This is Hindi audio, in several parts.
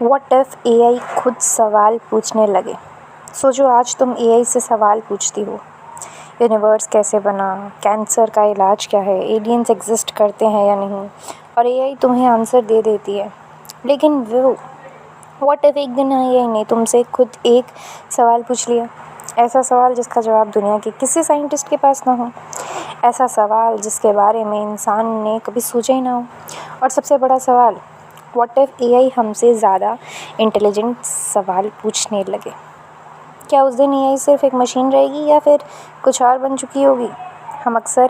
व्हाट इफ़ एआई खुद सवाल पूछने लगे। सोचो आज तुम एआई से सवाल पूछती हो, यूनिवर्स कैसे बना, कैंसर का इलाज क्या है, एलियंस एग्जिस्ट करते हैं या नहीं, और एआई तुम्हें आंसर दे देती है। लेकिन वो व्हाट इफ़ एक दिन एआई ने तुमसे खुद एक सवाल पूछ लिया, ऐसा सवाल जिसका जवाब दुनिया के किसी साइंटिस्ट के पास ना हो, ऐसा सवाल जिसके बारे में इंसान ने कभी सोचा ही ना हो, और सबसे बड़ा सवाल, व्हाट इफ़ एआई हमसे ज़्यादा इंटेलिजेंट सवाल पूछने लगे। क्या उस दिन एआई सिर्फ एक मशीन रहेगी या फिर कुछ और बन चुकी होगी। हम अक्सर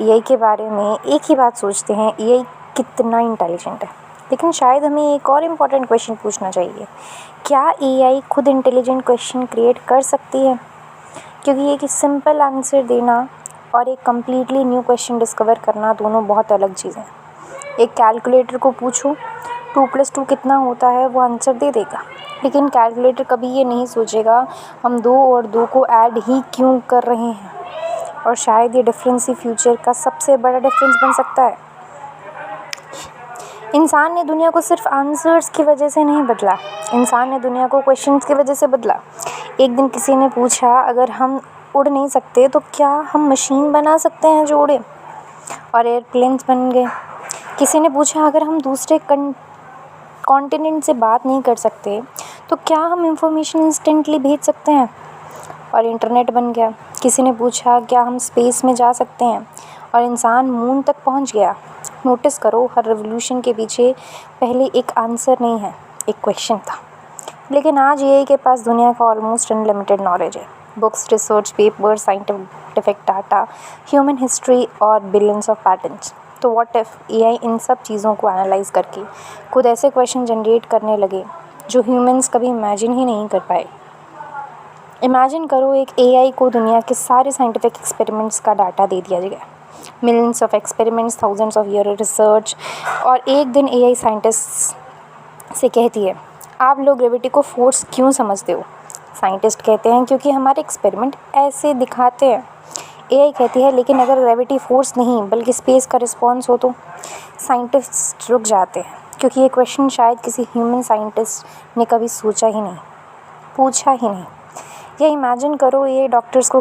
एआई के बारे में एक ही बात सोचते हैं, एआई कितना इंटेलिजेंट है, लेकिन शायद हमें एक और इम्पॉर्टेंट क्वेश्चन पूछना चाहिए, क्या एआई खुद इंटेलिजेंट क्वेश्चन क्रिएट कर सकती है। क्योंकि एक सिंपल आंसर देना और एक कम्प्लीटली न्यू क्वेश्चन डिस्कवर करना दोनों बहुत अलग चीज़ें हैं। एक कैलकुलेटर को पूछो 2+2 कितना होता है, वो आंसर दे देगा, लेकिन कैलकुलेटर कभी ये नहीं सोचेगा हम 2 और 2 को ऐड ही क्यों कर रहे हैं। और शायद ये डिफरेंस ही फ्यूचर का सबसे बड़ा डिफरेंस बन सकता है। इंसान ने दुनिया को सिर्फ आंसर्स की वजह से नहीं बदला, इंसान ने दुनिया को क्वेश्चंस की वजह से बदला। एक दिन किसी ने पूछा, अगर हम उड़ नहीं सकते तो क्या हम मशीन बना सकते हैं जो उड़े, और एयरप्लेन्स बन गए। किसी ने पूछा, अगर हम दूसरे कॉन्टिनेंट से बात नहीं कर सकते तो क्या हम इंफॉर्मेशन इंस्टेंटली भेज सकते हैं, और इंटरनेट बन गया। किसी ने पूछा, क्या हम स्पेस में जा सकते हैं, और इंसान मून तक पहुंच गया। नोटिस करो, हर रेवोल्यूशन के पीछे पहले एक आंसर नहीं है, एक क्वेश्चन था। लेकिन आज एआई के पास दुनिया का ऑलमोस्ट अनलिमिटेड नॉलेज है, books, research paper, scientific data, human history और बिलियंस ऑफ पैटर्न्स। तो व्हाट इफ़ एआई इन सब चीज़ों को एनालाइज करके खुद ऐसे क्वेश्चन जनरेट करने लगे जो ह्यूमंस कभी इमेजिन ही नहीं कर पाए। इमेजिन करो, एक एआई को दुनिया के सारे साइंटिफिक एक्सपेरिमेंट्स का डाटा दे दिया गया, millions of experiments, thousands of year research, और एक दिन एआई साइंटिस्ट से कहती है, आप लोग ग्रेविटी को फोर्स क्यों समझते हो। साइंटिस्ट कहते हैं, क्योंकि हमारे एक्सपेरिमेंट ऐसे दिखाते हैं। एआई कहती है, लेकिन अगर ग्रेविटी फोर्स नहीं बल्कि स्पेस का रिस्पॉन्स हो तो। साइंटिस्ट रुक जाते हैं, क्योंकि ये क्वेश्चन शायद किसी ह्यूमन साइंटिस्ट ने कभी सोचा ही नहीं, पूछा ही नहीं। या इमेजिन करो, ये डॉक्टर्स को